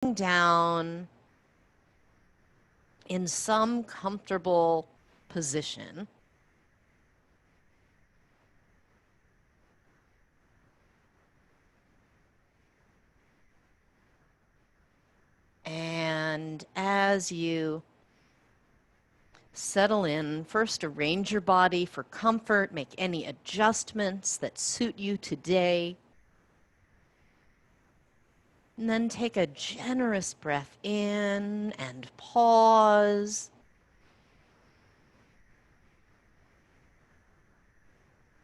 down in some comfortable position. And as you settle in, first arrange your body for comfort, make any adjustments that suit you today. And then take a generous breath in and pause.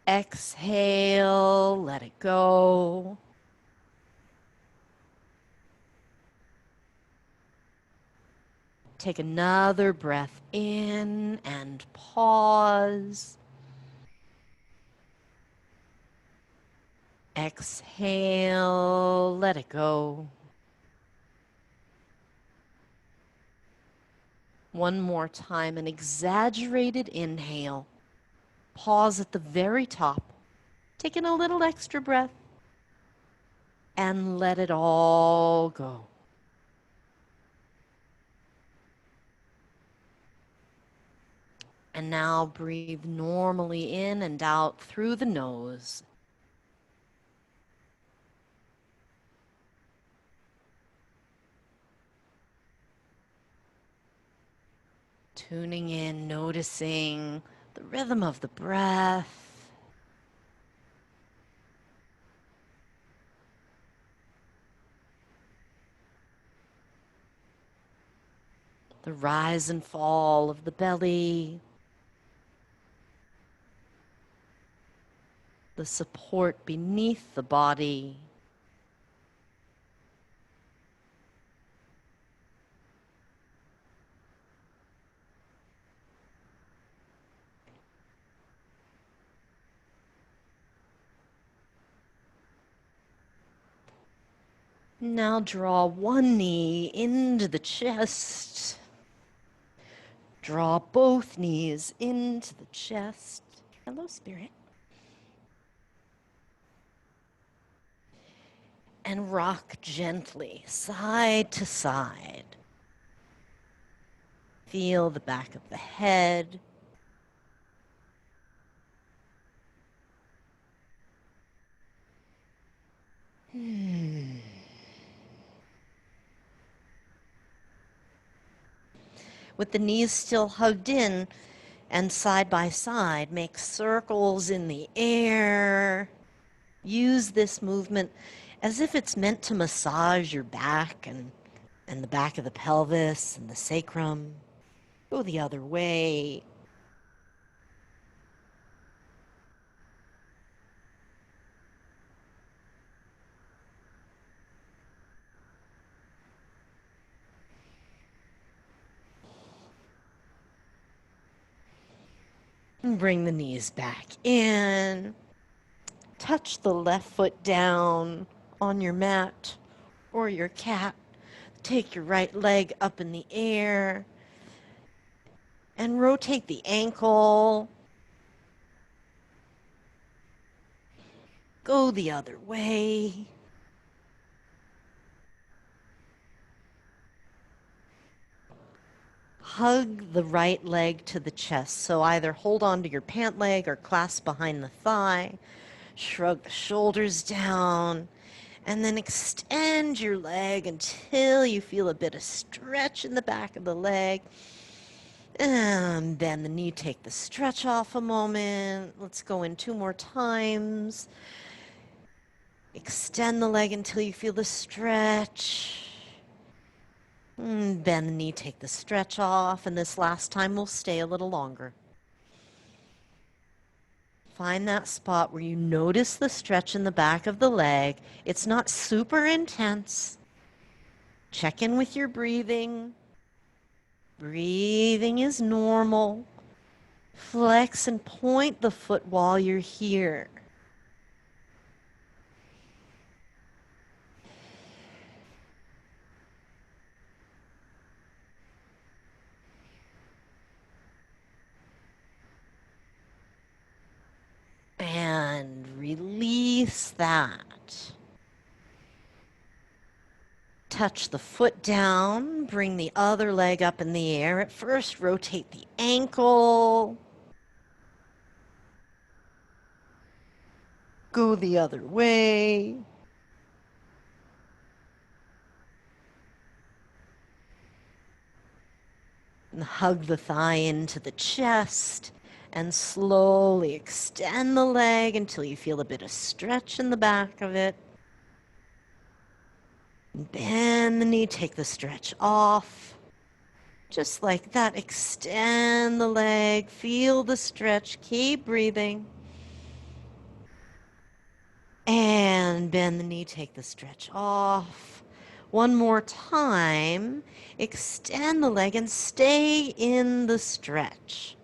Exhale, let it go. Take another breath in and pause. Exhale, let it go. One more time, an exaggerated inhale. Pause at the very top. Take in a little extra breath and let it all go. And now breathe normally in and out through the nose. Tuning in, noticing the rhythm of the breath. The rise and fall of the belly. The support beneath the body. Now draw one knee into the chest. Draw both knees into the chest. Hello, Spirit. And rock gently, side to side. Feel the back of the head. With the knees still hugged in and side by side, make circles in the air. Use this movement as if it's meant to massage your back and the back of the pelvis and the sacrum. Go the other way. And bring the knees back in. Touch the left foot down on your mat or your cat. Take your right leg up in the air and rotate the ankle. Go the other way. Hug the right leg to the chest. So either hold on to your pant leg or clasp behind the thigh. Shrug the shoulders down. And then extend your leg until you feel a bit of stretch in the back of the leg. And bend the knee, take the stretch off a moment. Let's go in 2 more times. Extend the leg until you feel the stretch. Bend the knee, take the stretch off, and this last time we'll stay a little longer. Find that spot where you notice the stretch in the back of the leg. It's not super intense. Check in with your breathing. Breathing is normal. Flex and point the foot while you're here. And release that. Touch the foot down, bring the other leg up in the air. At first, rotate the ankle. Go the other way. And hug the thigh into the chest and slowly extend the leg until you feel a bit of stretch in the back of it. Bend the knee, take the stretch off. Just like that, extend the leg, feel the stretch, keep breathing. And bend the knee, take the stretch off. One more time, extend the leg and stay in the stretch.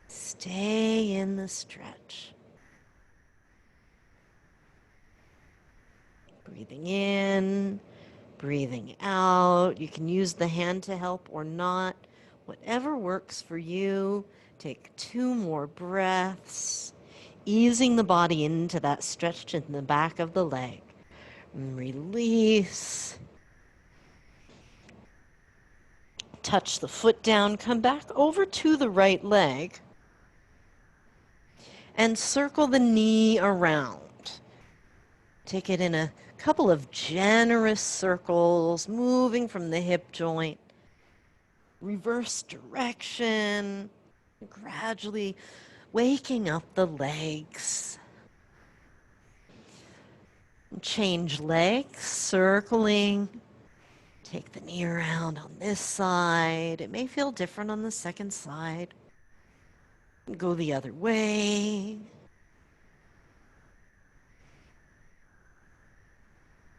Stay in the stretch. Breathing in, breathing out. You can use the hand to help or not. Whatever works for you. Take 2 more breaths, easing the body into that stretch in the back of the leg. And release. Touch the foot down, come back over to the right leg, and circle the knee around. Take it in a couple of generous circles, moving from the hip joint. Reverse direction, gradually waking up the legs. Change legs, circling. Take the knee around on this side. It may feel different on the second side. Go the other way.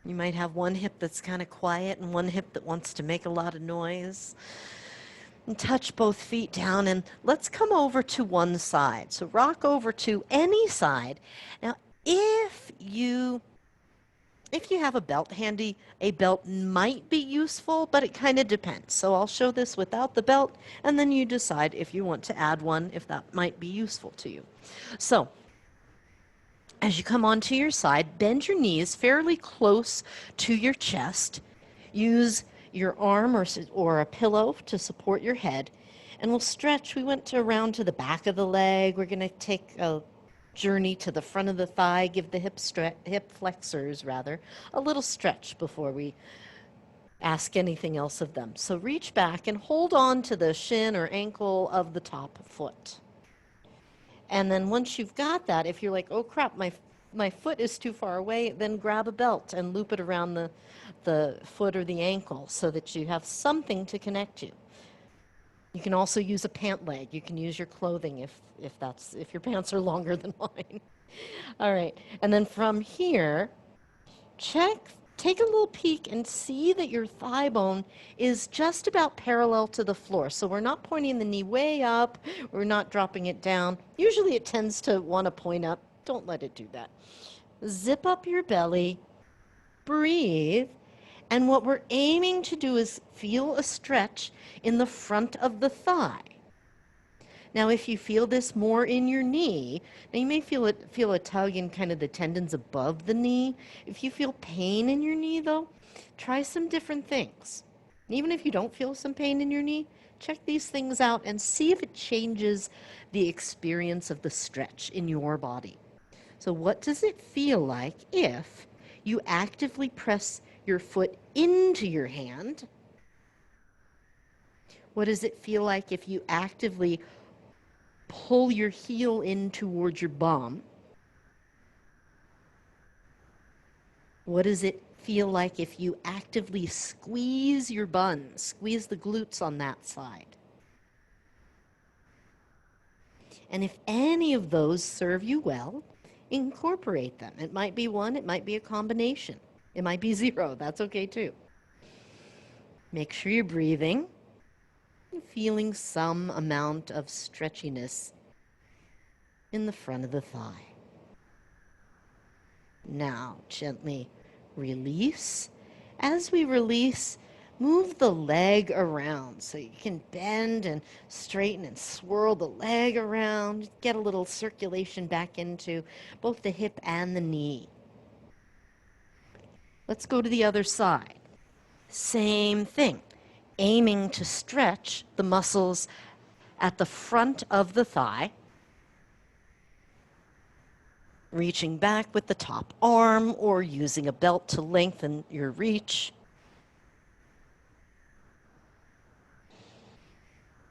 You might have one hip that's kind of quiet and one hip that wants to make a lot of noise. And touch both feet down and let's come over to one side. So rock over to any side. Now, if you have a belt handy, a belt might be useful, but it kind of depends. So I'll show this without the belt, and then you decide if you want to add one, if that might be useful to you. So as you come onto your side, bend your knees fairly close to your chest. Use your arm or a pillow to support your head. And we'll stretch. We went around to the back of the leg. We're going to take a journey to the front of the thigh, give the hip flexors, a little stretch before we ask anything else of them. So reach back and hold on to the shin or ankle of the top foot. And then once you've got that, if you're like, oh crap, my foot is too far away, then grab a belt and loop it around the foot or the ankle so that you have something to connect to. You can also use a pant leg. You can use your clothing if your pants are longer than mine. All right, and then from here, take a little peek and see that your thigh bone is just about parallel to the floor. So we're not pointing the knee way up, we're not dropping it down. Usually it tends to want to point up. Don't let it do that. Zip up your belly, breathe, and what we're aiming to do is feel a stretch in the front of the thigh. Now, if you feel this more in your knee, now you may feel a tug in kind of the tendons above the knee. If you feel pain in your knee, though, try some different things. Even if you don't feel some pain in your knee, check these things out and see if it changes the experience of the stretch in your body. So what does it feel like if you actively press your foot into your hand? What does it feel like if you actively pull your heel in towards your bum? What does it feel like if you actively squeeze your buns, squeeze the glutes on that side? And if any of those serve you well, incorporate them. It might be one, it might be a combination. It might be 0, that's okay too. Make sure you're breathing, feeling some amount of stretchiness in the front of the thigh. Now, gently release. As we release, move the leg around so you can bend and straighten and swirl the leg around. Get a little circulation back into both the hip and the knee. Let's go to the other side. Same thing, aiming to stretch the muscles at the front of the thigh, reaching back with the top arm or using a belt to lengthen your reach.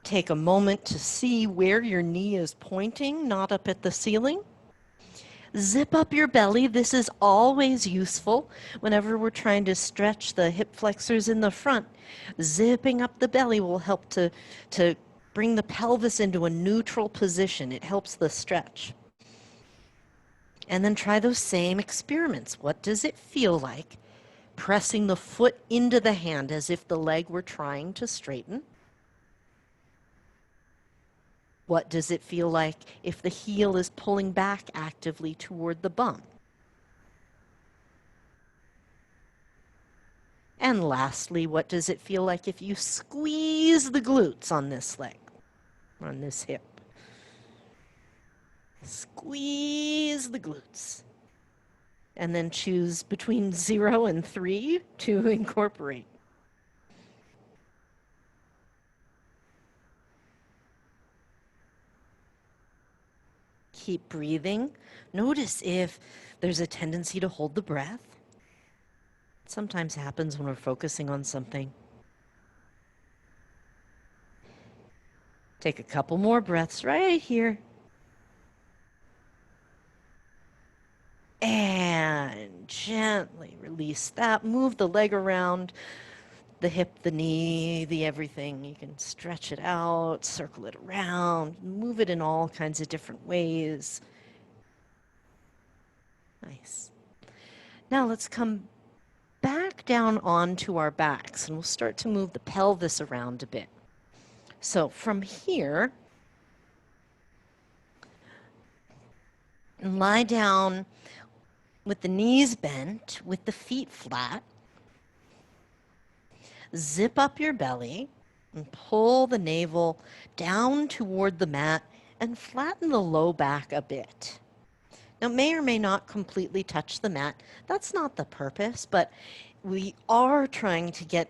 Take a moment to see where your knee is pointing, not up at the ceiling. Zip up your belly. This is always useful whenever we're trying to stretch the hip flexors in the front. Zipping up the belly will help to bring the pelvis into a neutral position. It helps the stretch. And then try those same experiments. What does it feel like pressing the foot into the hand as if the leg were trying to straighten? What does it feel like if the heel is pulling back actively toward the bum? And lastly, what does it feel like if you squeeze the glutes on this leg, on this hip? Squeeze the glutes. And then choose between 0 and 3 to incorporate. Keep breathing. Notice if there's a tendency to hold the breath. It sometimes happens when we're focusing on something. Take a couple more breaths right here. And gently release that. Move the leg around, the hip, the knee, the everything. You can stretch it out, circle it around, move it in all kinds of different ways. Nice. Now let's come back down onto our backs, and we'll start to move the pelvis around a bit. So from here, lie down with the knees bent, with the feet flat. Zip up your belly and pull the navel down toward the mat and flatten the low back a bit. Now, it may or may not completely touch the mat. That's not the purpose, but we are trying to get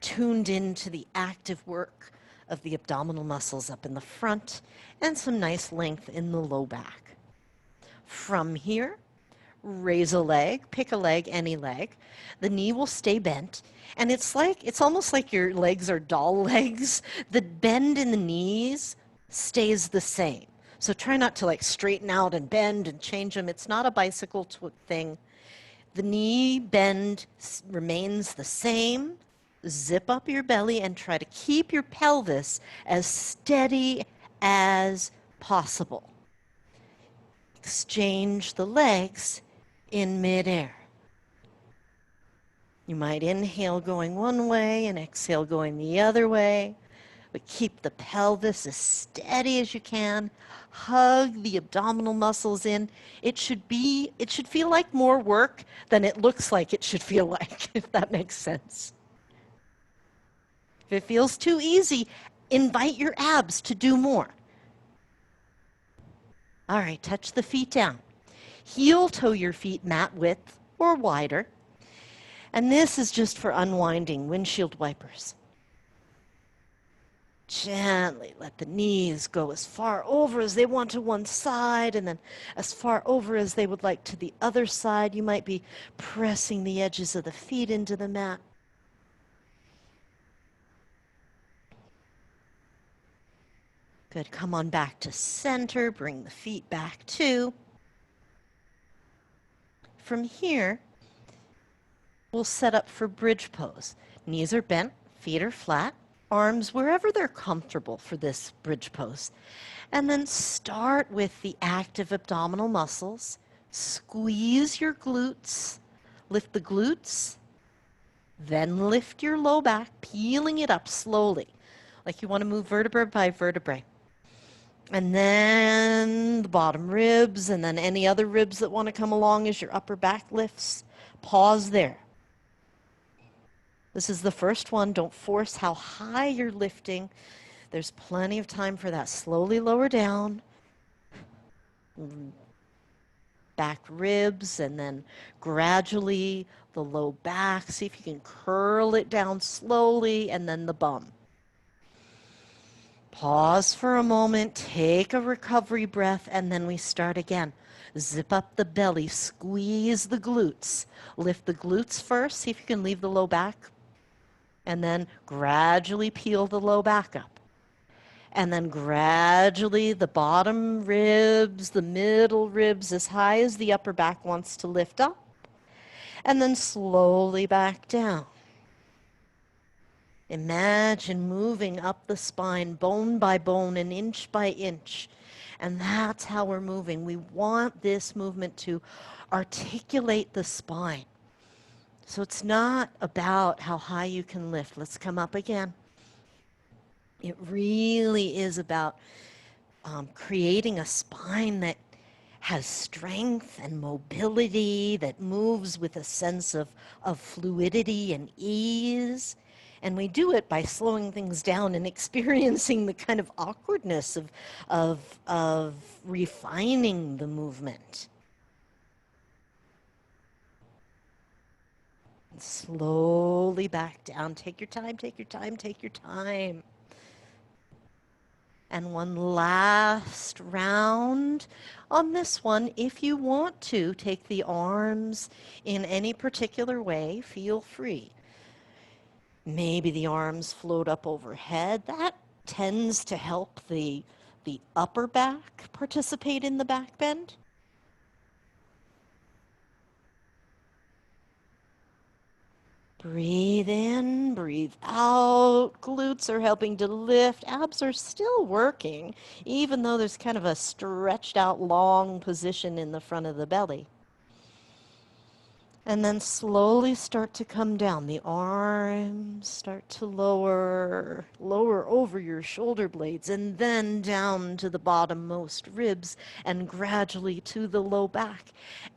tuned into the active work of the abdominal muscles up in the front and some nice length in the low back. From here, raise a leg, pick a leg, any leg. The knee will stay bent, and it's almost like your legs are doll legs. The bend in the knees stays the same. So try not to like straighten out and bend and change them. It's not a bicycle thing. The knee bend remains the same. Zip up your belly and try to keep your pelvis as steady as possible. Exchange the legs in midair. You might inhale going one way and exhale going the other way, but keep the pelvis as steady as you can. Hug the abdominal muscles in. It should feel like more work than it looks like it should feel like, if that makes sense. If it feels too easy, invite your abs to do more. All right, touch the feet down. Heel toe your feet mat width or wider. And this is just for unwinding windshield wipers. Gently let the knees go as far over as they want to one side and then as far over as they would like to the other side. You might be pressing the edges of the feet into the mat. Good. Come on back to center. Bring the feet back too. From here, we'll set up for bridge pose. Knees are bent, feet are flat, arms wherever they're comfortable for this bridge pose. And then start with the active abdominal muscles. Squeeze your glutes, lift the glutes, then lift your low back, peeling it up slowly, like you want to move vertebra by vertebrae. And then the bottom ribs, and then any other ribs that want to come along as your upper back lifts. Pause there. This is the first one. Don't force how high you're lifting. There's plenty of time for that. Slowly lower down. back ribs, and then gradually the low back. See if you can curl it down slowly, and then the bum. Pause for a moment, take a recovery breath, and then we start again. Zip up the belly, squeeze the glutes. Lift the glutes first, see if you can leave the low back, and then gradually peel the low back up. And then gradually the bottom ribs, the middle ribs, as high as the upper back wants to lift up, and then slowly back down. Imagine moving up the spine, bone by bone and inch by inch. And that's how we're moving. We want this movement to articulate the spine. So it's not about how high you can lift. Let's come up again. It really is about creating a spine that has strength and mobility, that moves with a sense of fluidity and ease. And we do it by slowing things down and experiencing the kind of awkwardness of refining the movement. And slowly back down. Take your time, take your time, take your time. And one last round on this one. If you want to take the arms in any particular way, feel free. Maybe the arms float up overhead. That tends to help the upper back participate in the back bend. Breathe in, breathe out. Glutes are helping to lift. Abs are still working, even though there's kind of a stretched out long position in the front of the belly. And then slowly start to come down. The arms start to lower over your shoulder blades, and then down to the bottommost ribs, and gradually to the low back.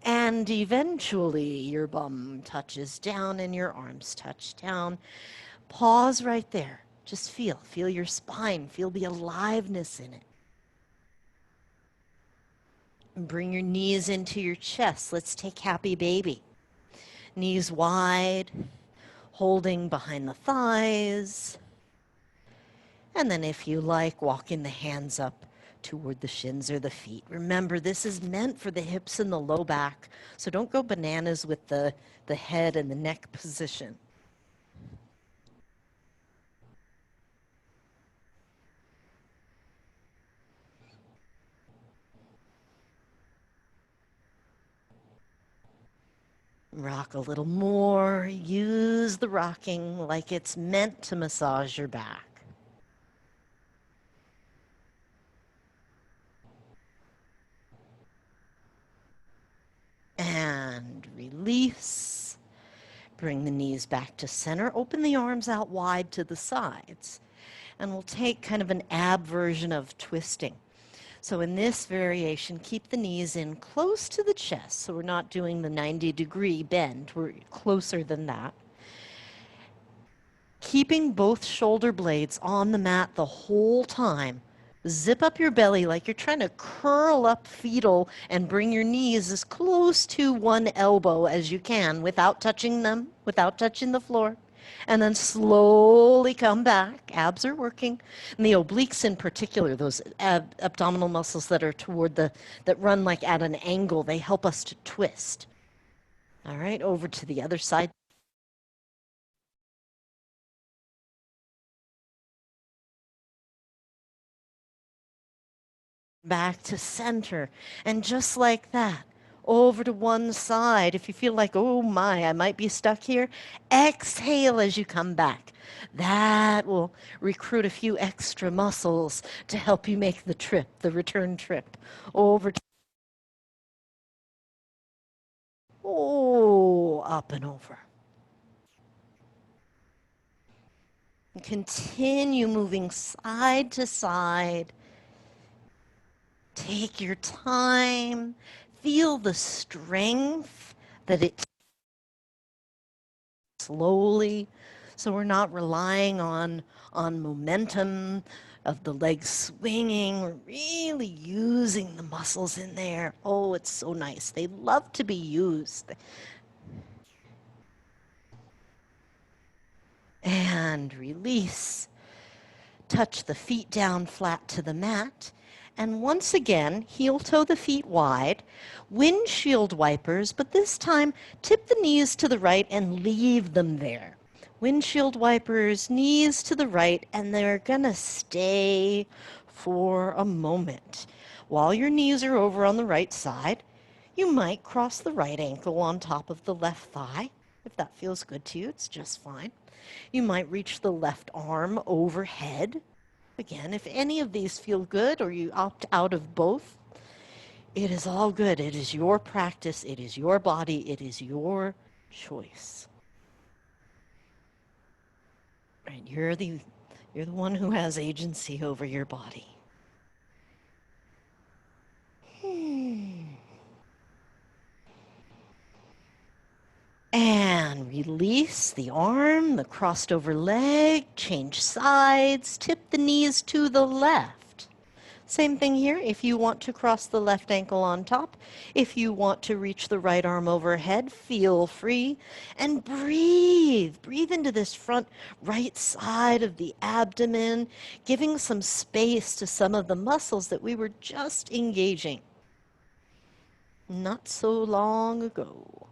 And eventually your bum touches down and your arms touch down. Pause right there. Just feel your spine, feel the aliveness in it. And bring your knees into your chest. Let's take happy baby. Knees wide, holding behind the thighs. And then if you like, walking the hands up toward the shins or the feet. Remember, this is meant for the hips and the low back, so don't go bananas with the head and the neck position. Rock a little more. Use the rocking like it's meant to massage your back. And release. Bring the knees back to center. Open the arms out wide to the sides. And we'll take kind of an ab version of twisting. So in this variation, keep the knees in close to the chest. So we're not doing the 90-degree bend. We're closer than that. Keeping both shoulder blades on the mat the whole time. Zip up your belly like you're trying to curl up fetal and bring your knees as close to one elbow as you can without touching them, without touching the floor. And then slowly come back. Abs are working. And the obliques in particular, those abdominal muscles that are toward that run like at an angle, they help us to twist. All right, over to the other side. Back to center. And just like that, over to one side. If you feel like, oh my, I might be stuck here, exhale as you come back. That will recruit a few extra muscles to help you make the trip, the return trip. Over to, up and over. Continue moving side to side. Take your time. Feel the strength that it slowly. So we're not relying on momentum of the legs swinging. We're really using the muscles in there. Oh, it's so nice. They love to be used. And release. Touch the feet down flat to the mat. And once again, heel toe the feet wide, windshield wipers, but this time tip the knees to the right and leave them there. Windshield wipers, knees to the right, and they're gonna stay for a moment. While your knees are over on the right side, you might cross the right ankle on top of the left thigh. If that feels good to you, it's just fine. You might reach the left arm overhead. Again, if any of these feel good or you opt out of both, it is all good. It is your practice. It is your body. It is your choice. Right? You're the one who has agency over your body. And release the arm, the crossed over leg, change sides, tip the knees to the left. Same thing here. If you want to cross the left ankle on top, if you want to reach the right arm overhead, feel free. And breathe. Breathe into this front right side of the abdomen, giving some space to some of the muscles that we were just engaging not so long ago.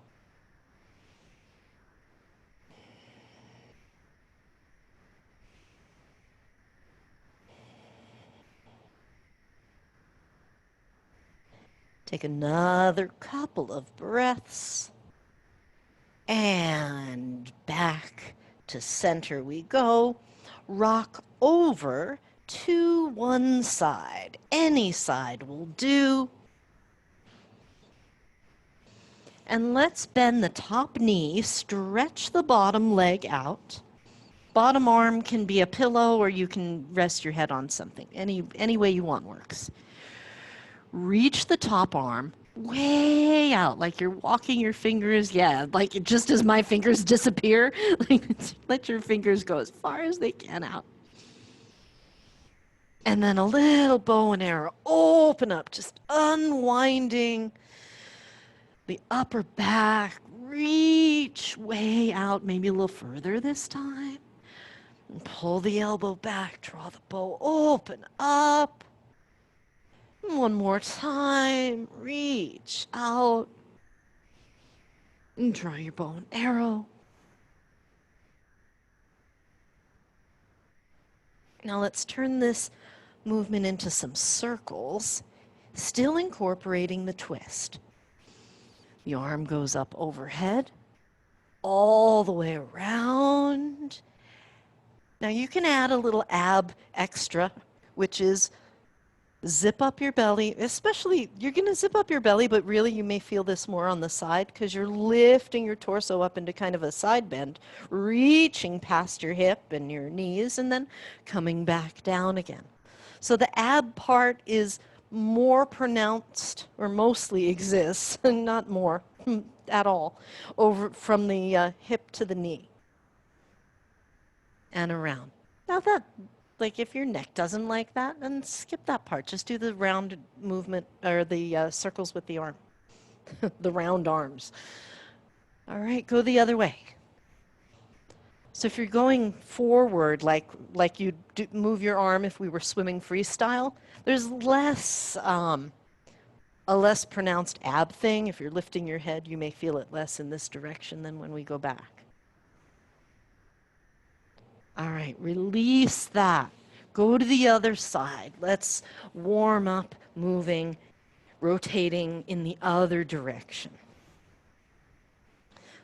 Take another couple of breaths. And back to center we go. Rock over to one side. Any side will do. And let's bend the top knee, stretch the bottom leg out. Bottom arm can be a pillow or you can rest your head on something. Any way you want works. Reach the top arm way out, like you're walking your fingers, like just as my fingers disappear, like let your fingers go as far as they can out. And then a little bow and arrow, open up, just unwinding the upper back, reach way out, maybe a little further this time. And pull the elbow back, draw the bow, open up. One more time, reach out. And draw your bow and arrow. Now let's turn this movement into some circles, still incorporating the twist. The arm goes up overhead, all the way around. Now you can add a little ab extra, which is zip up your belly, especially you're going to zip up your belly, but really you may feel this more on the side because you're lifting your torso up into kind of a side bend, reaching past your hip and your knees and then coming back down again. So the ab part is more pronounced, or mostly exists, not more at all, over from the hip to the knee and around. Now that, like if your neck doesn't like that, then skip that part. Just do the round movement or the circles with the arm, the round arms. All right, go the other way. So if you're going forward, like you move your arm if we were swimming freestyle, there's a less pronounced ab thing. If you're lifting your head, you may feel it less in this direction than when we go back. All right, release that. Go to the other side. Let's warm up, moving, rotating in the other direction.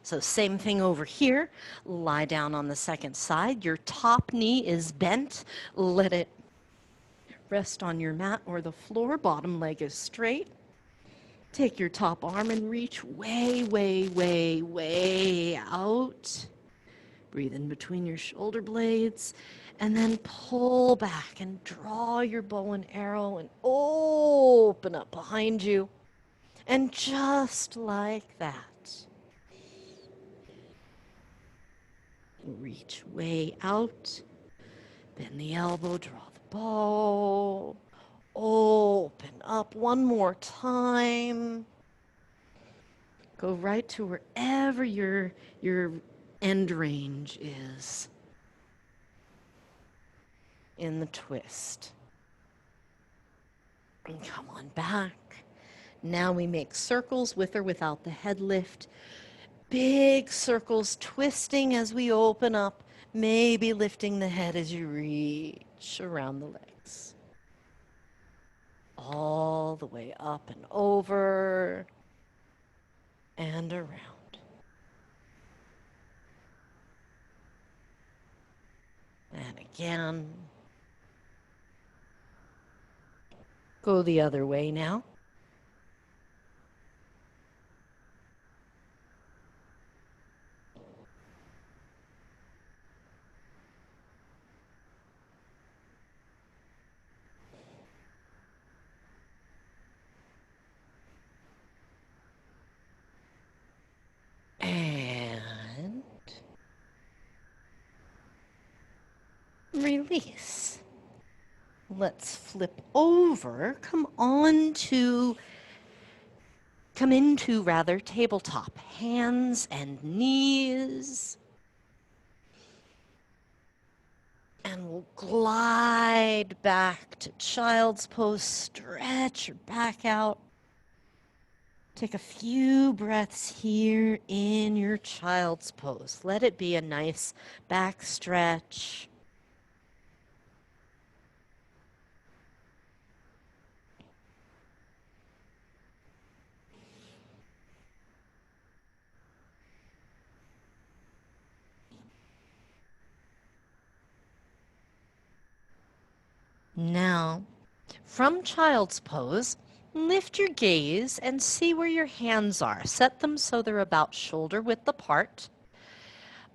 So same thing over here. Lie down on the second side. Your top knee is bent. Let it rest on your mat or the floor. Bottom leg is straight. Take your top arm and reach way, way, way, way out. Breathe in between your shoulder blades. And then pull back and draw your bow and arrow and open up behind you. And just like that, reach way out, bend the elbow, draw the bow. Open up one more time. Go right to wherever your end range is in the twist. And come on back. Now we make circles with or without the head lift. Big circles twisting as we open up, maybe lifting the head as you reach around the legs. All the way up and over and around. And again. Go the other way now. And release. Let's flip over, come into tabletop. Hands and knees. And we'll glide back to child's pose. Stretch your back out. Take a few breaths here in your child's pose. Let it be a nice back stretch. Now, from child's pose, lift your gaze and see where your hands are. Set them so they're about shoulder width apart.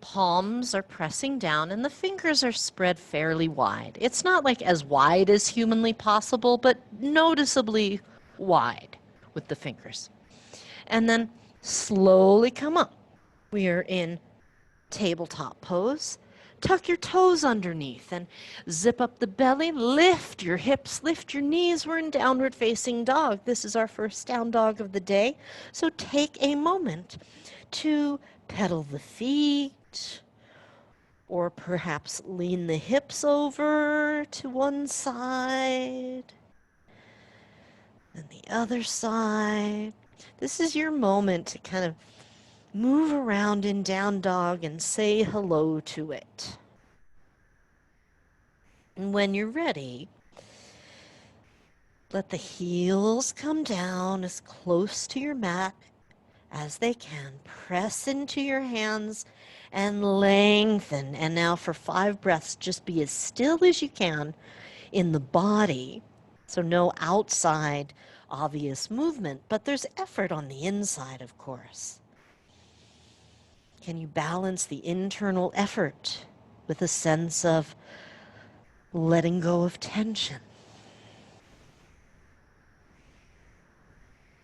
Palms are pressing down and the fingers are spread fairly wide. It's not like as wide as humanly possible, but noticeably wide with the fingers. And then slowly come up. We are in tabletop pose. Tuck your toes underneath and zip up the belly. Lift your hips, lift your knees. We're in downward facing dog. This is our first down dog of the day. So take a moment to pedal the feet, or perhaps lean the hips over to one side and the other side. This is your moment to kind of move around in down dog and say hello to it. And when you're ready, let the heels come down as close to your mat as they can. Press into your hands and lengthen. And now for 5 breaths, just be as still as you can in the body. So no outside obvious movement, but there's effort on the inside, of course. Can you balance the internal effort with a sense of letting go of tension?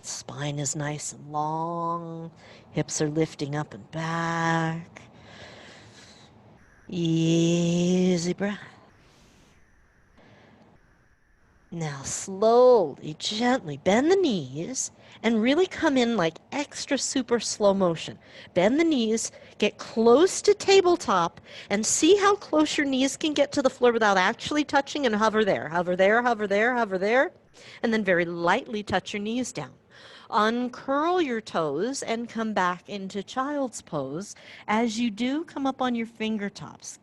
Spine is nice and long. Hips are lifting up and back. Easy breath. Now slowly, gently bend the knees and really come in like extra super slow motion. Bend the knees, get close to tabletop, and see how close your knees can get to the floor without actually touching, and hover there, hover there, hover there, hover there, and then very lightly touch your knees down. Uncurl your toes and come back into child's pose. As you do, come up on your fingertips.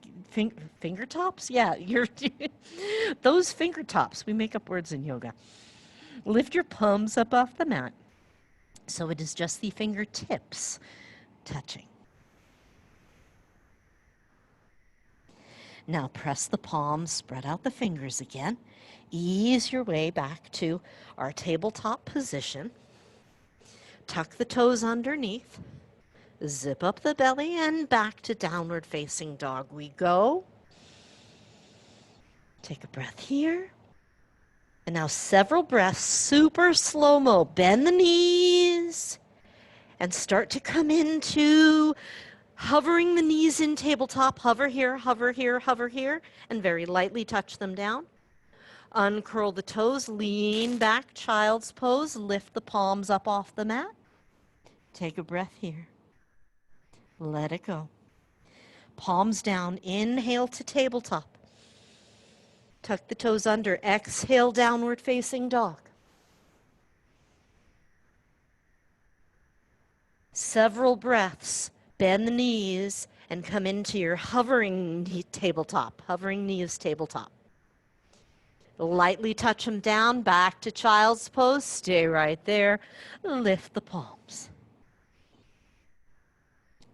Fingertips? Yeah, those fingertips. We make up words in yoga. Lift your palms up off the mat so it is just the fingertips touching. Now press the palms, spread out the fingers again. Ease your way back to our tabletop position. Tuck the toes underneath. Zip up the belly and back to downward facing dog we go. Take a breath here. And now several breaths, super slow-mo. Bend the knees and start to come into hovering the knees in tabletop. Hover here, hover here, hover here, and very lightly touch them down. Uncurl the toes, lean back, child's pose, lift the palms up off the mat. Take a breath here. Let it go. Palms down, inhale to tabletop. Tuck the toes under, exhale, downward facing dog. Several breaths, bend the knees, and come into your hovering tabletop, hovering knees tabletop. Lightly touch them down, back to child's pose, stay right there, lift the palms.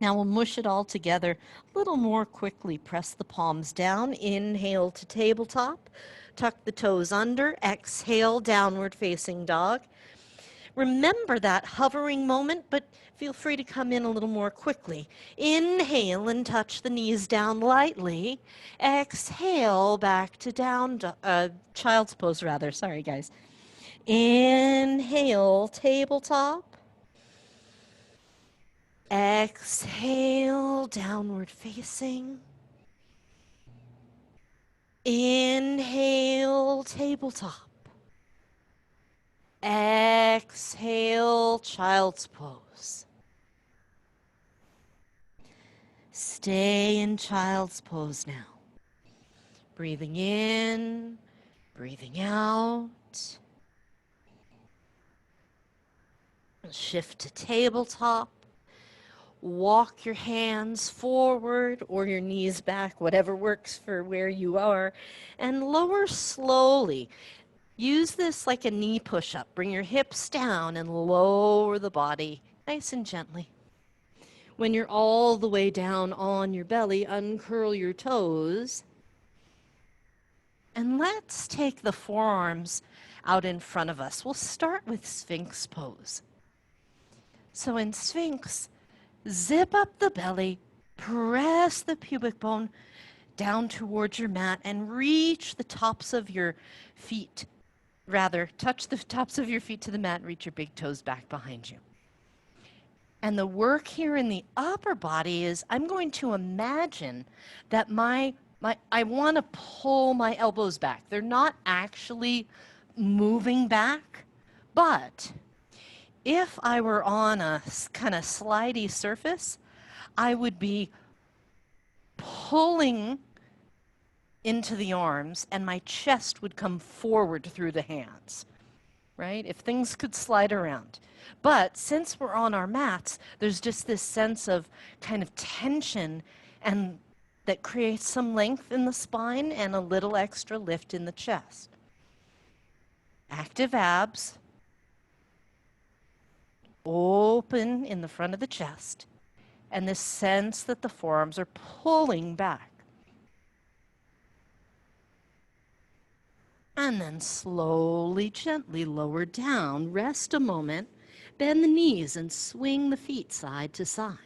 Now we'll mush it all together a little more quickly. Press the palms down, inhale to tabletop, tuck the toes under, exhale, downward facing dog. Remember that hovering moment, but feel free to come in a little more quickly. Inhale and touch the knees down lightly. Exhale, back to down, child's pose rather, sorry guys. Inhale, tabletop. Exhale, downward facing. Inhale, tabletop. Exhale, child's pose. Stay in child's pose now. Breathing in, breathing out. Shift to tabletop. Walk your hands forward or your knees back, whatever works for where you are, and lower slowly. Use this like a knee push-up. Bring your hips down and lower the body nice and gently. When you're all the way down on your belly, uncurl your toes. And let's take the forearms out in front of us. We'll start with Sphinx pose. So in Sphinx, zip up the belly, press the pubic bone down towards your mat, and reach the tops of your feet. Rather, touch the tops of your feet to the mat and reach your big toes back behind you. And the work here in the upper body is I'm going to imagine that I want to pull my elbows back. They're not actually moving back, but if I were on a kind of slidey surface, I would be pulling into the arms and my chest would come forward through the hands, right? If things could slide around. But since we're on our mats, there's just this sense of kind of tension and that creates some length in the spine and a little extra lift in the chest. Active abs. Open in the front of the chest, and this sense that the forearms are pulling back. And then slowly, gently lower down, rest a moment, bend the knees and swing the feet side to side.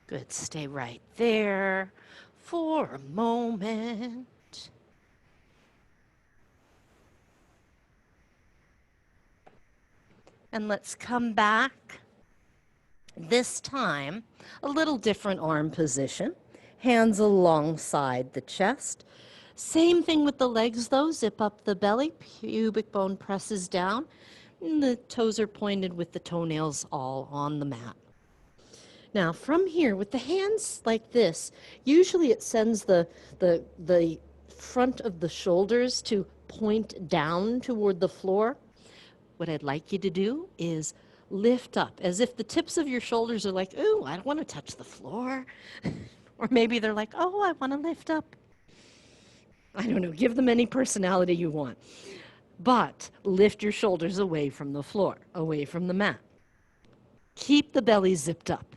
Good, stay right there for a moment. And let's come back. This time, a little different arm position. Hands alongside the chest. Same thing with the legs though. Zip up the belly, pubic bone presses down, and the toes are pointed with the toenails all on the mat. Now from here, with the hands like this, usually it sends the front of the shoulders to point down toward the floor. What I'd like you to do is lift up, as if the tips of your shoulders are like, ooh, I don't want to touch the floor. Or maybe they're like, oh, I want to lift up. I don't know, give them any personality you want. But lift your shoulders away from the floor, away from the mat. Keep the belly zipped up.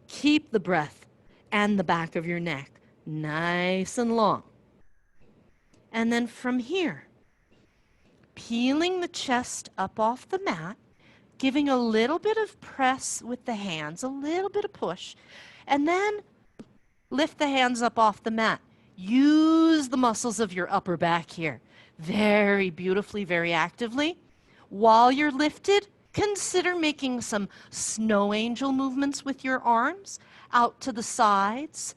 Keep the breath and the back of your neck nice and long. And then from here, peeling the chest up off the mat, giving a little bit of press with the hands, a little bit of push, and then lift the hands up off the mat. Use the muscles of your upper back here very beautifully, very actively. While you're lifted, Consider making some snow angel movements with your arms out to the sides.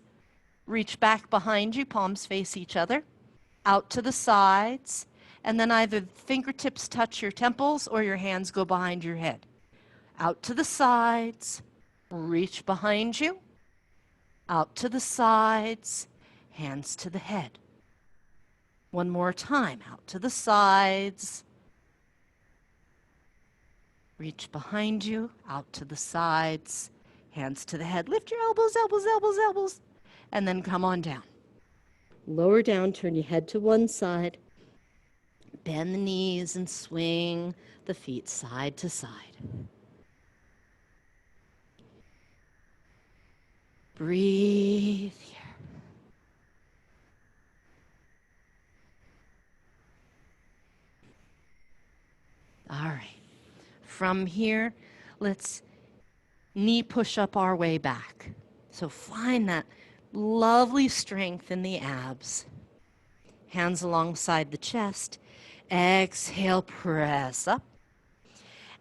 Reach back behind you, palms face each other, out to the sides, and then either fingertips touch your temples or your hands go behind your head. Out to the sides, reach behind you, out to the sides, hands to the head. One more time, out to the sides, reach behind you, out to the sides, hands to the head. Lift your elbows, elbows, elbows, elbows, and then come on down. Lower down, turn your head to one side, bend the knees and swing the feet side to side. Breathe here. All right. From here, let's knee push up our way back. So find that lovely strength in the abs. Hands alongside the chest. Exhale, press up.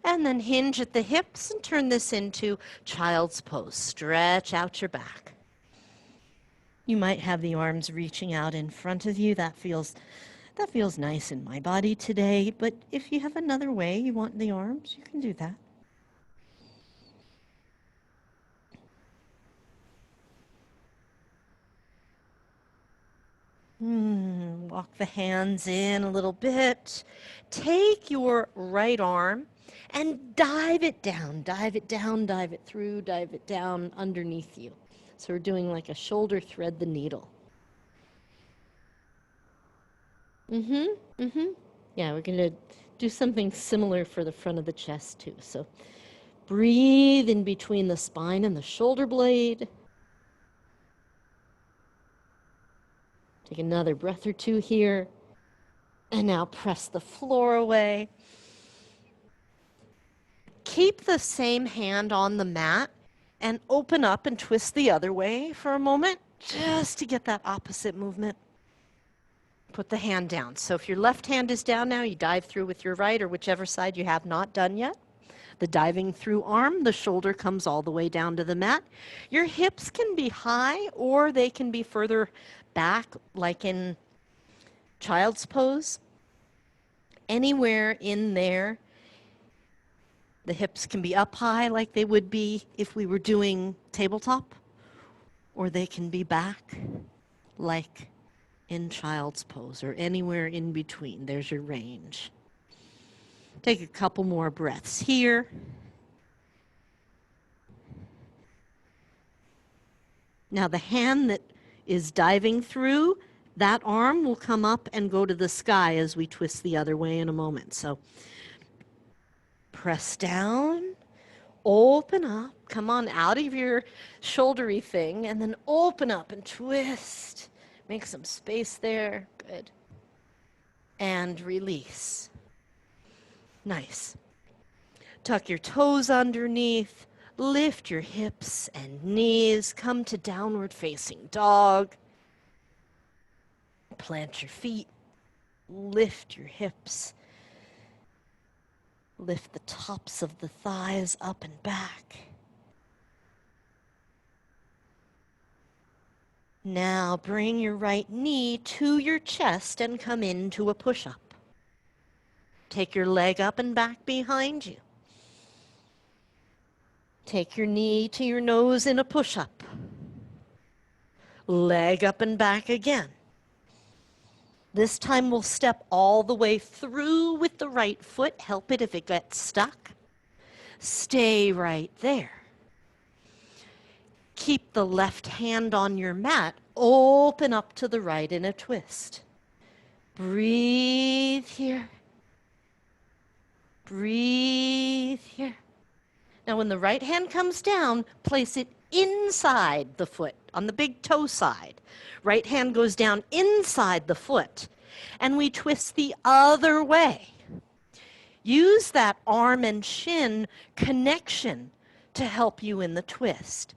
And then hinge at the hips and turn this into child's pose. Stretch out your back. You might have the arms reaching out in front of you. That feels nice in my body today, but if you have another way you want the arms, you can do that. Walk the hands in a little bit. Take your right arm and dive it down, dive it down, dive it through, dive it down underneath you. So we're doing like a shoulder thread the needle. Yeah, we're going to do something similar for the front of the chest too. So breathe in between the spine and the shoulder blade. Take another breath or two here. And now press the floor away. Keep the same hand on the mat and open up and twist the other way for a moment, just to get that opposite movement. Put the hand down. So if your left hand is down now, you dive through with your right or whichever side you have not done yet. The diving through arm, the shoulder comes all the way down to the mat. Your hips can be high or they can be further back, like in child's pose. Anywhere in there, the hips can be up high like they would be if we were doing tabletop, or they can be back like in child's pose, or anywhere in between. There's your range. Take a couple more breaths here. Now the hand that is diving through, that arm will come up and go to the sky as we twist the other way in a moment. So press down, open up, come on out of your shouldery thing, and then open up and twist. Make some space there. Good. And release. Nice. Tuck your toes underneath. Lift your hips and knees. Come to downward facing dog. Plant your feet. Lift your hips. Lift the tops of the thighs up and back. Now bring your right knee to your chest and come into a push-up. Take your leg up and back behind you. Take your knee to your nose in a push-up. Leg up and back again. This time we'll step all the way through with the right foot. Help it if it gets stuck. Stay right there. Keep the left hand on your mat. Open up to the right in a twist. Breathe here. Breathe here. Now when the right hand comes down, place it inside the foot, on the big toe side. Right hand goes down inside the foot, and we twist the other way. Use that arm and shin connection to help you in the twist.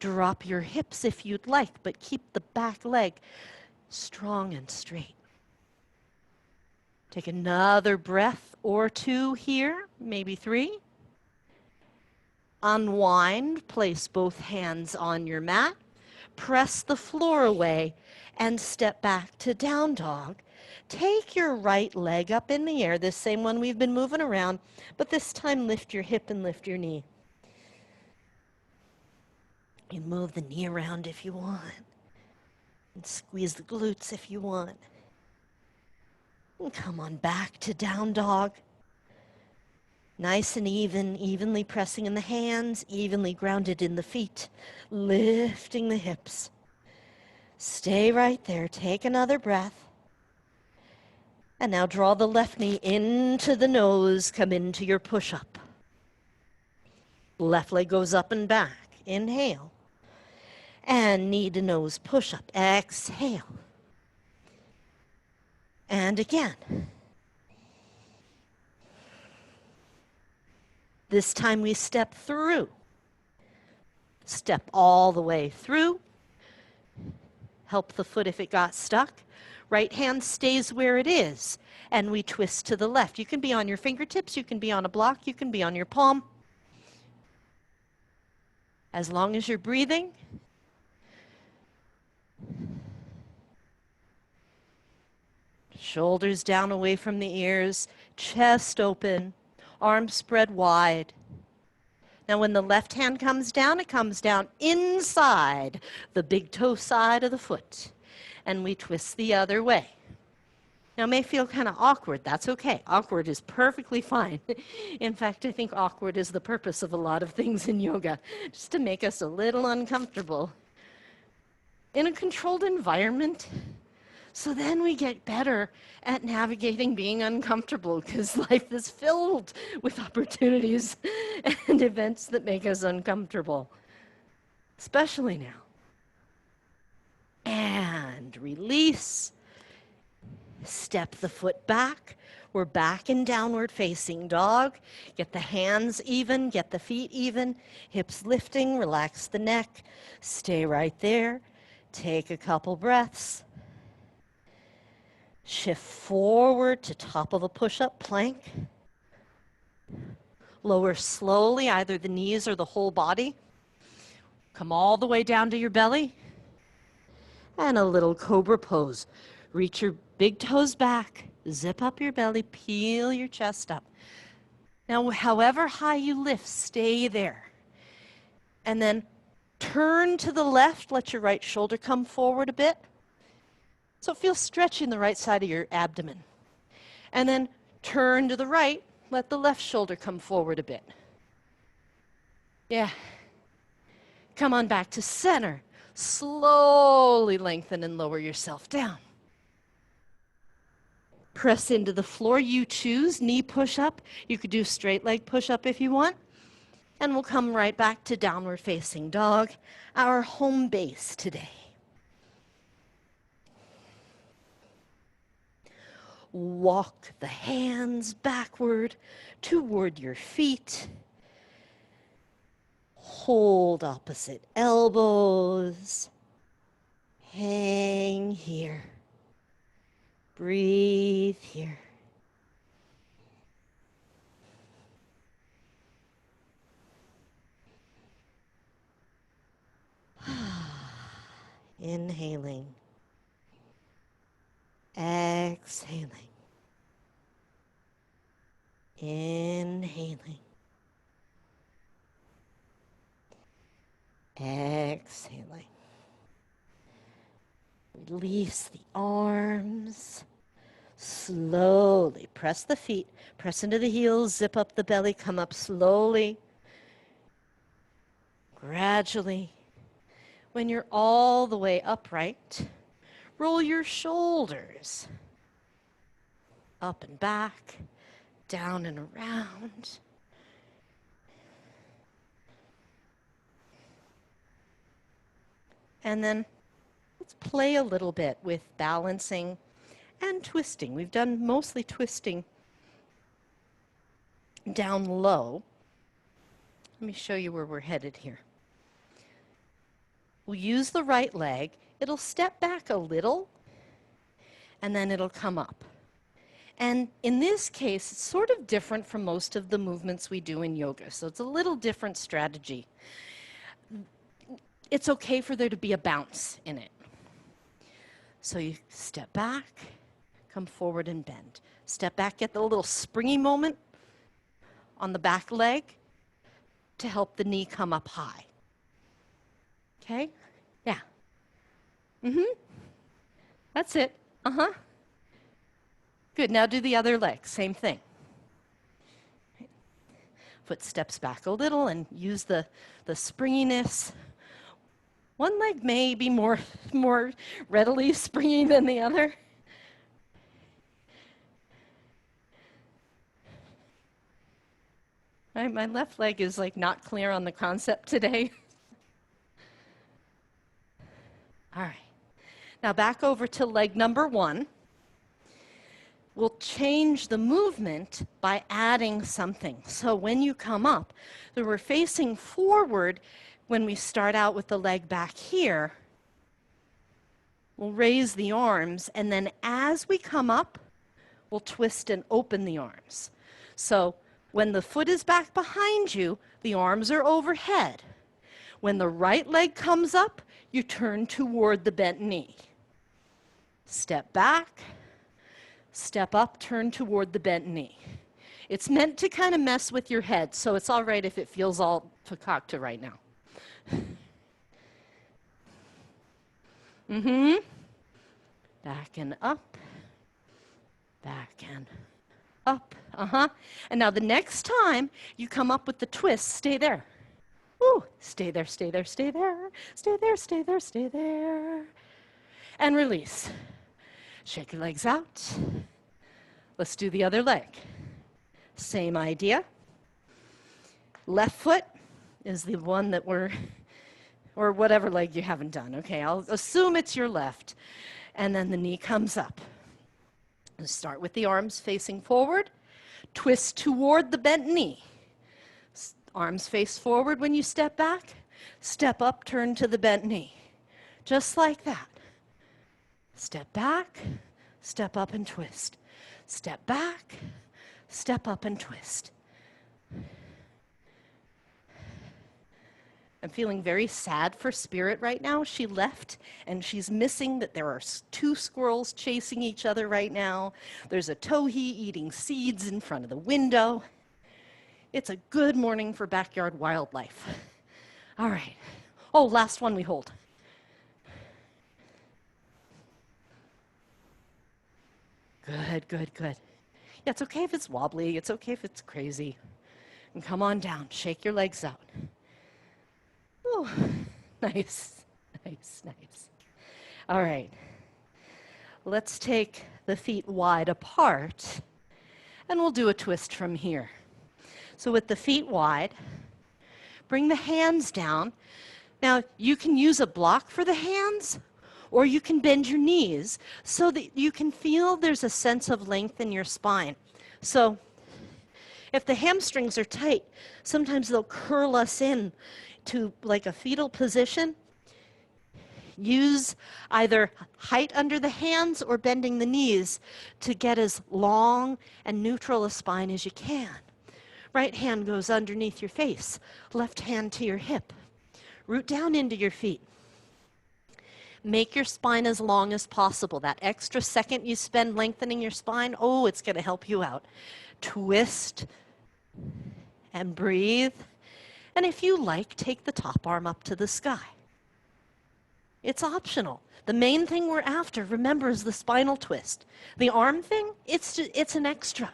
Drop your hips if you'd like, but keep the back leg strong and straight. Take another breath or two here, maybe 3. Unwind, place both hands on your mat, press the floor away, and step back to down dog. Take your right leg up in the air, this same one we've been moving around, but this time lift your hip and lift your knee. You move the knee around if you want, and squeeze the glutes if you want. And come on back to down dog. Nice and even, evenly pressing in the hands, evenly grounded in the feet, lifting the hips. Stay right there. Take another breath. And now draw the left knee into the nose. Come into your push-up. Left leg goes up and back. Inhale. And knee to nose push-up. Exhale. And again. This time we step through. Step all the way through. Help the foot if it got stuck. Right hand stays where it is, and we twist to the left. You can be on your fingertips, you can be on a block, you can be on your palm. As long as you're breathing. Shoulders down away from the ears, chest open, arms spread wide. Now when the left hand comes down, it comes down inside the big toe side of the foot. And we twist the other way. Now it may feel kind of awkward. That's okay. Awkward is perfectly fine. In fact, I think awkward is the purpose of a lot of things in yoga, just to make us a little uncomfortable in a controlled environment. So then we get better at navigating being uncomfortable, because life is filled with opportunities and events that make us uncomfortable, especially now. And release. Step the foot back. We're back in downward facing dog. Get the hands even, get the feet even. Hips lifting, relax the neck. Stay right there. Take a couple breaths. Shift forward to top of a push-up plank. Lower slowly, either the knees or the whole body. Come all the way down to your belly. And a little cobra pose. Reach your big toes back, zip up your belly, peel your chest up. Now, however high you lift, stay there. And then turn to the left, let your right shoulder come forward a bit. So feel stretch in the right side of your abdomen. And then turn to the right, let the left shoulder come forward a bit. Yeah. Come on back to center. Slowly lengthen and lower yourself down. Press into the floor. You choose knee push-up. You could do straight leg push-up if you want. And we'll come right back to downward facing dog, our home base today. Walk the hands backward toward your feet. Hold opposite elbows. Hang here. Breathe here. Inhaling. Exhaling. Inhaling. Exhaling. Release the arms. Slowly press the feet, press into the heels, zip up the belly, come up slowly, gradually. When you're all the way upright, roll your shoulders up and back, down and around. And then let's play a little bit with balancing and twisting. We've done mostly twisting down low. Let me show you where we're headed here. We'll use the right leg. It'll step back a little, and then it'll come up. And in this case, it's sort of different from most of the movements we do in yoga. So it's a little different strategy. It's okay for there to be a bounce in it. So you step back, come forward and bend. Step back, get the little springy moment on the back leg to help the knee come up high. Okay? Yeah. That's it. Good. Now do the other leg. Same thing. Foot steps back a little and use the springiness. One leg may be more readily springy than the other. My left leg is like not clear on the concept today. All right. Now back over to leg number 1. We'll change the movement by adding something. So when you come up, so we're facing forward when we start out with the leg back here. We'll raise the arms, and then as we come up, we'll twist and open the arms. So when the foot is back behind you, the arms are overhead. When the right leg comes up, you turn toward the bent knee. Step back, step up, turn toward the bent knee. It's meant to kind of mess with your head, so it's all right if it feels all fakakta right now. Back and up, back and up, And now the next time you come up with the twist, stay there. Woo, stay there, stay there, stay there, stay there, stay there, stay there. And release. Shake your legs out. Let's do the other leg. Same idea. Left foot is the one that we're, or whatever leg you haven't done. Okay, I'll assume it's your left. And then the knee comes up. And start with the arms facing forward. Twist toward the bent knee. Arms face forward when you step back. Step up, turn to the bent knee. Just like that. Step back, step up and twist. Step back, step up and twist. I'm feeling very sad for Spirit right now. She left, and she's missing that there are 2 squirrels chasing each other right now. There's a towhee eating seeds in front of the window. It's a good morning for backyard wildlife. All right. Oh, last one we hold. Good, good, good. Yeah, it's okay if it's wobbly. It's okay if it's crazy. And come on down. Shake your legs out. Oh, nice, nice, nice. All right. Let's take the feet wide apart, and we'll do a twist from here. So with the feet wide, bring the hands down. Now, you can use a block for the hands, or you can bend your knees so that you can feel there's a sense of length in your spine. So if the hamstrings are tight, sometimes they'll curl us in to like a fetal position. Use either height under the hands or bending the knees to get as long and neutral a spine as you can. Right hand goes underneath your face, left hand to your hip. Root down into your feet. Make your spine as long as possible. That extra second you spend lengthening your spine, oh, it's going to help you out. Twist and breathe. And if you like, take the top arm up to the sky. It's optional. The main thing we're after, remember, is the spinal twist. The arm thing, it's an extra.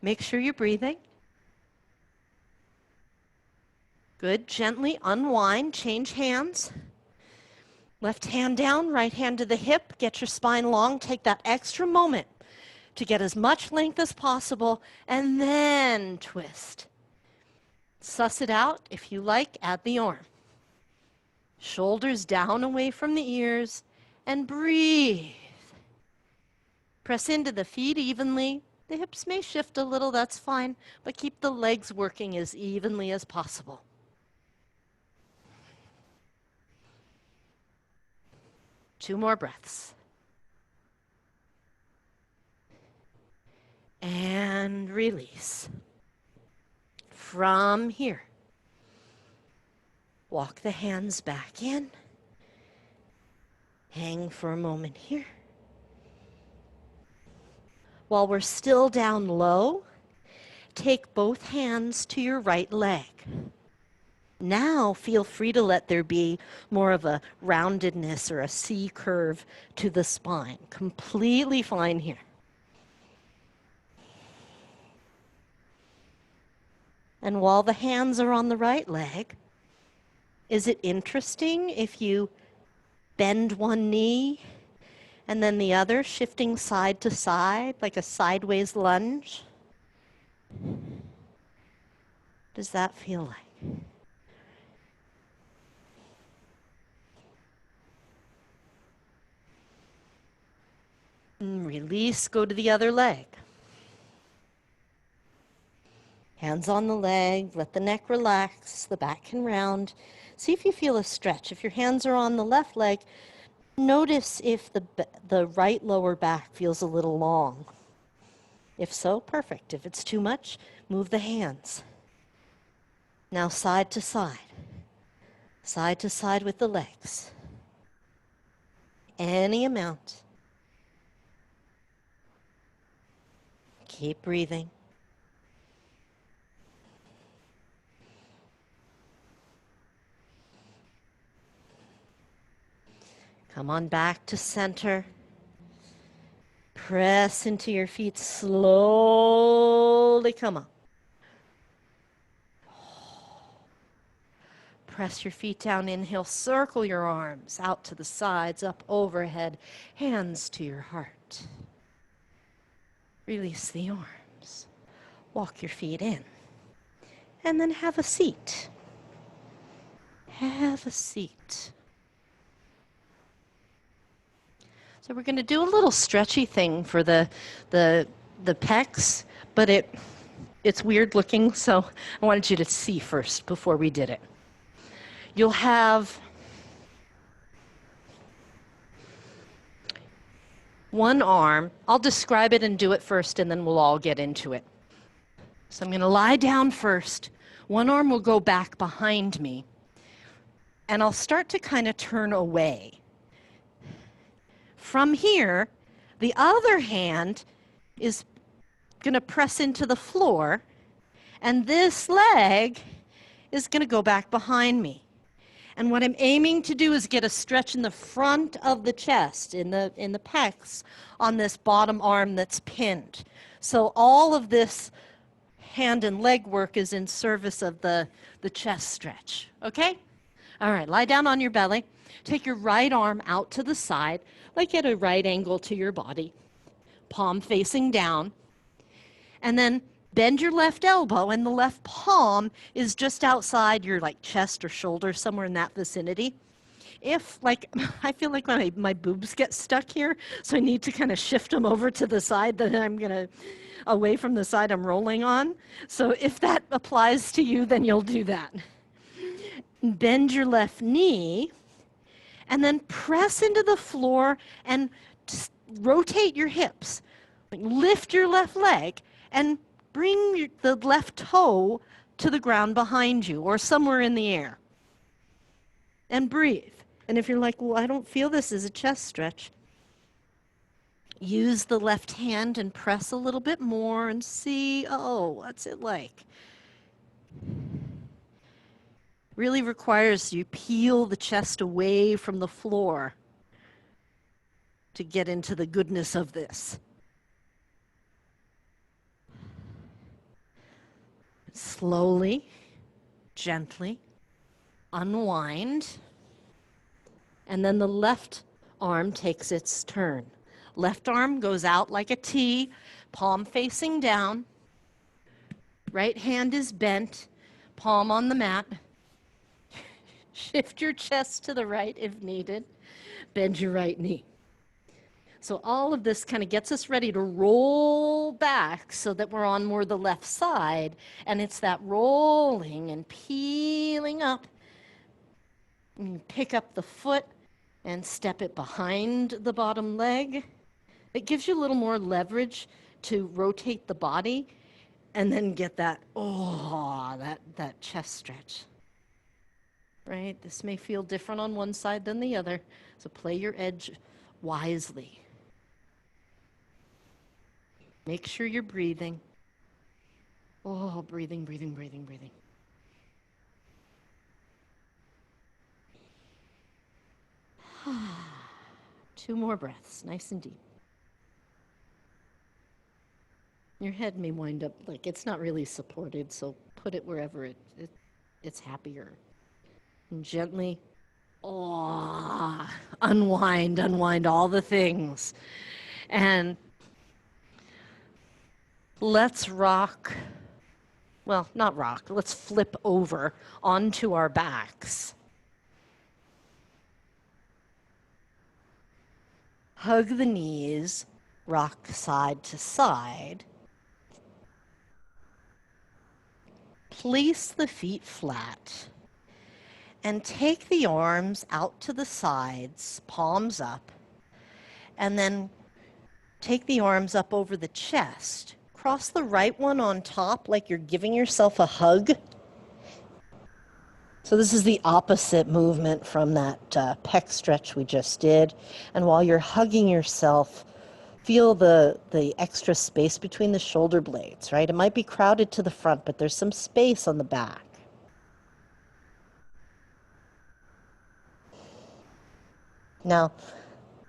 Make sure you're breathing. Good. Gently unwind, change hands. Left hand down, right hand to the hip. Get your spine long. Take that extra moment to get as much length as possible, and then twist. Suss it out. If you like, add the arm. Shoulders down away from the ears, and breathe. Press into the feet evenly. The hips may shift a little, that's fine, but keep the legs working as evenly as possible. 2 more breaths. And release. From here, walk the hands back in. Hang for a moment here. While we're still down low, take both hands to your right leg. Now feel free to let there be more of a roundedness or a C curve to the spine. Completely fine here. And while the hands are on the right leg, is it interesting if you bend one knee and then the other, shifting side to side like a sideways lunge? Does that feel like? And release, go to the other leg. Hands on the leg, let the neck relax, the back can round. See if you feel a stretch. If your hands are on the left leg, notice if the right lower back feels a little long. If so, perfect. If it's too much, move the hands. Now side to side with the legs. Any amount. Keep breathing. Come on back to center. Press into your feet slowly. Come on. Press your feet down. Inhale, circle your arms out to the sides, up overhead, hands to your heart. Release the arms. Walk your feet in. And then have a seat. Have a seat. So we're going to do a little stretchy thing for the pecs, but it's weird looking, so I wanted you to see first before we did it. You'll have one arm. I'll describe it and do it first, and then we'll all get into it. So I'm going to lie down first. One arm will go back behind me, and I'll start to kind of turn away. From here, the other hand is going to press into the floor, and this leg is going to go back behind me. And what I'm aiming to do is get a stretch in the front of the chest, in the pecs, on this bottom arm that's pinned. So all of this hand and leg work is in service of the chest stretch. Okay? All right, lie down on your belly. Take your right arm out to the side, like at a right angle to your body, palm facing down. And then bend your left elbow, and the left palm is just outside your chest or shoulder, somewhere in that vicinity. If, I feel like my boobs get stuck here, so I need to kind of shift them over to the side that away from the side I'm rolling on. So if that applies to you, then you'll do that. Bend your left knee, and then press into the floor and just rotate your hips. Lift your left leg and bring the left toe to the ground behind you or somewhere in the air. And breathe. And if you're like, well, I don't feel this as a chest stretch, use the left hand and press a little bit more and see, oh, what's it like? Really requires you peel the chest away from the floor to get into the goodness of this. Slowly, gently, unwind, and then the left arm takes its turn. Left arm goes out like a T, palm facing down. Right hand is bent, palm on the mat. Shift your chest to the right if needed. Bend your right knee. So all of this kind of gets us ready to roll back so that we're on more the left side. And it's that rolling and peeling up. And you pick up the foot and step it behind the bottom leg. It gives you a little more leverage to rotate the body and then get that, that chest stretch. Right? This may feel different on one side than the other, so play your edge wisely. Make sure you're breathing. Oh, breathing, breathing, breathing, breathing. Two more breaths, nice and deep. Your head may wind up like it's not really supported, so put it wherever it's happier. And gently, unwind, unwind all the things. And let's rock. Well, not rock. Let's flip over onto our backs. Hug the knees, rock side to side. Place the feet flat. And take the arms out to the sides, palms up. And then take the arms up over the chest. Cross the right one on top like you're giving yourself a hug. So this is the opposite movement from that pec stretch we just did. And while you're hugging yourself, feel the extra space between the shoulder blades, right? It might be crowded to the front, but there's some space on the back. Now,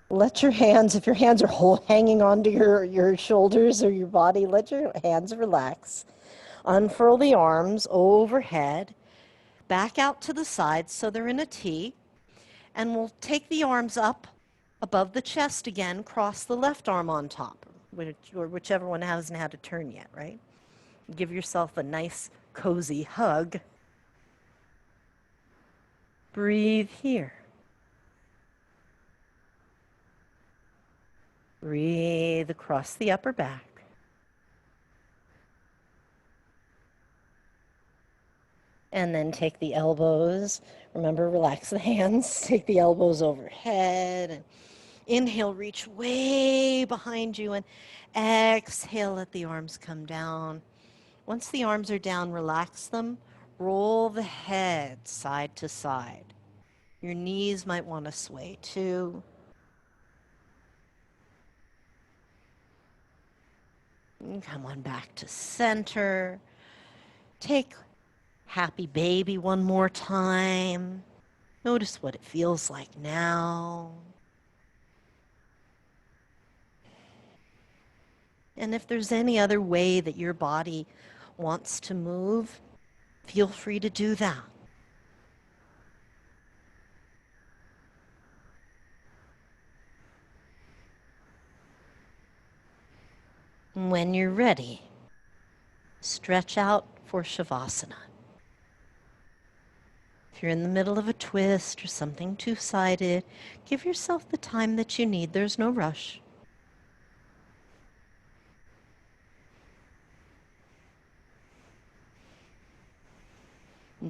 let your hands, if your hands are hanging onto your shoulders or your body, let your hands relax. Unfurl the arms overhead, back out to the sides so they're in a T, and we'll take the arms up above the chest again, cross the left arm on top, or whichever one hasn't had a turn yet, right? Give yourself a nice, cozy hug. Breathe here. Breathe across the upper back. And then take the elbows. Remember, relax the hands. Take the elbows overhead. And inhale, reach way behind you. And exhale, let the arms come down. Once the arms are down, relax them. Roll the head side to side. Your knees might want to sway too. And come on back to center. Take happy baby one more time. Notice what it feels like now. And if there's any other way that your body wants to move, feel free to do that. And when you're ready, stretch out for Shavasana. If you're in the middle of a twist or something two-sided, give yourself the time that you need. There's no rush.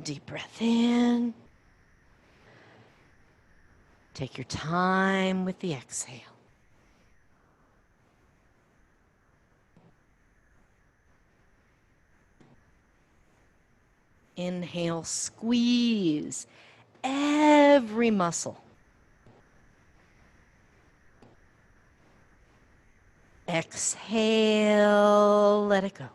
Deep breath in. Take your time with the exhale. Inhale, squeeze every muscle. Exhale, let it go.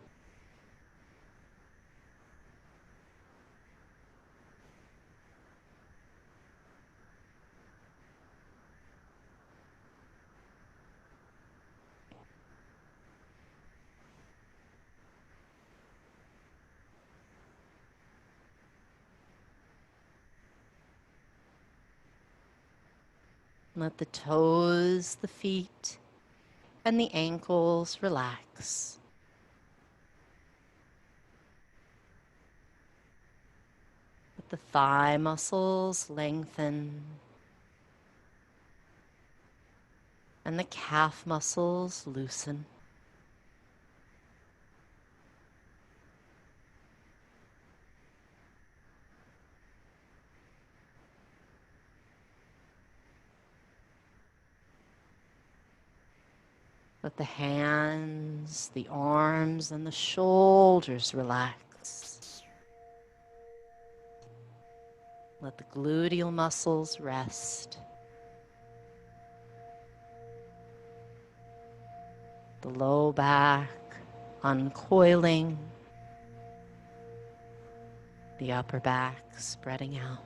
Let the toes, the feet, and the ankles relax. Let the thigh muscles lengthen. And the calf muscles loosen. Let the hands, the arms, and the shoulders relax. Let the gluteal muscles rest. The low back uncoiling. The upper back spreading out.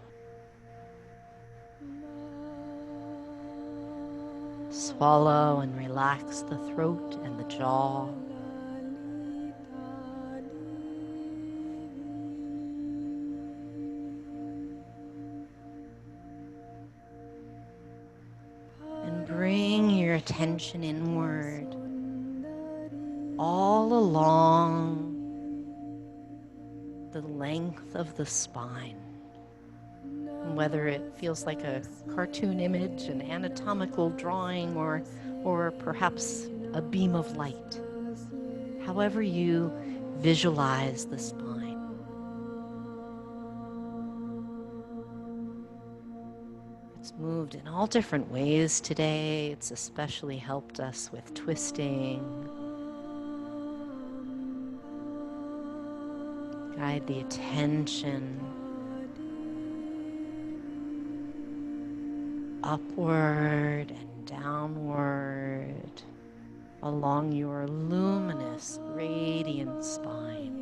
Swallow and relax the throat and the jaw. And bring your attention inward, all along the length of the spine. And whether it feels like a cartoon image, an anatomical drawing, or perhaps a beam of light. However you visualize the spine. It's moved in all different ways today. It's especially helped us with twisting. Guide the attention upward and downward along your luminous, radiant spine.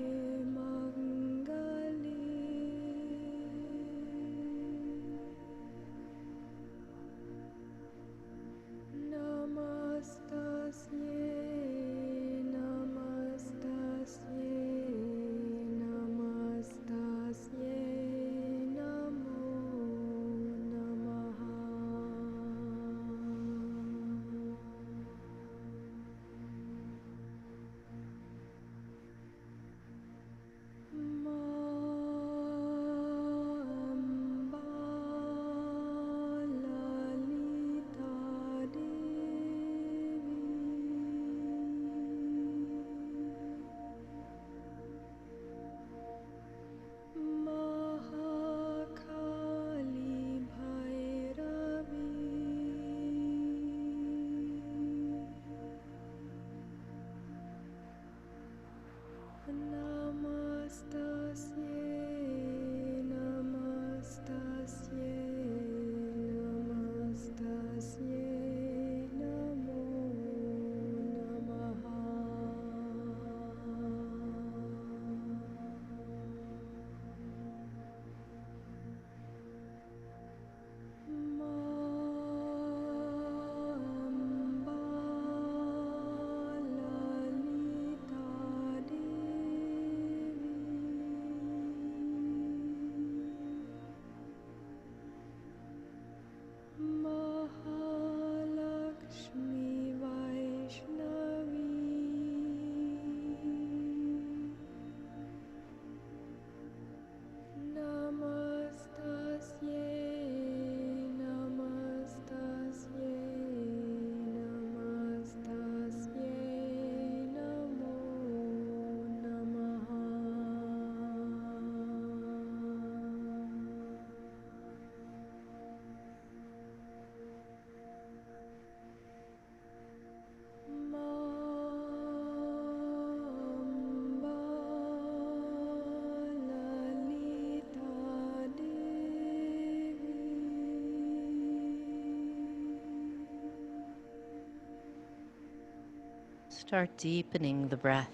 Start deepening the breath.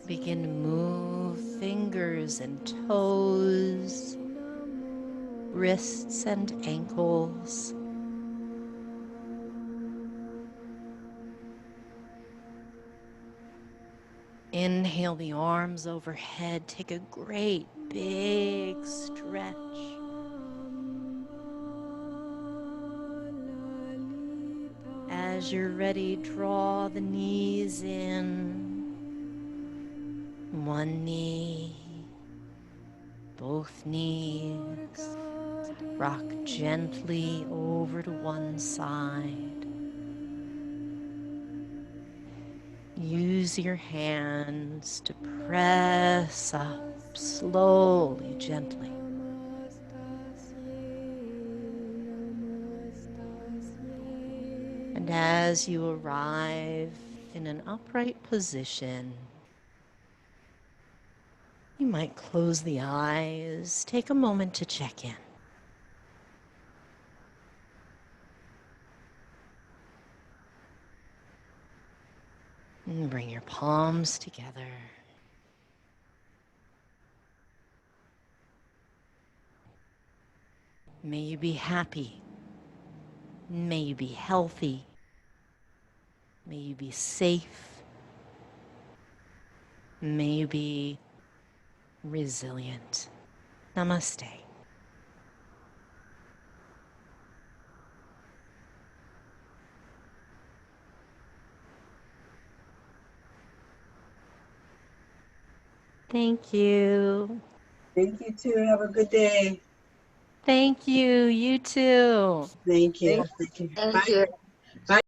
Begin to move fingers and toes, wrists and ankles. Inhale the arms overhead. Take a great big stretch. As you're ready, draw the knees in. One knee, both knees. Rock gently over to one side. Use your hands to press up slowly, gently. And as you arrive in an upright position, you might close the eyes, take a moment to check in. And bring your palms together. May you be happy. May you be healthy. May you be safe. May you be resilient. Namaste. Thank you. Thank you too. Have a good day. Thank you. You too. Thank you. Thank you. Thank Bye. you. Bye.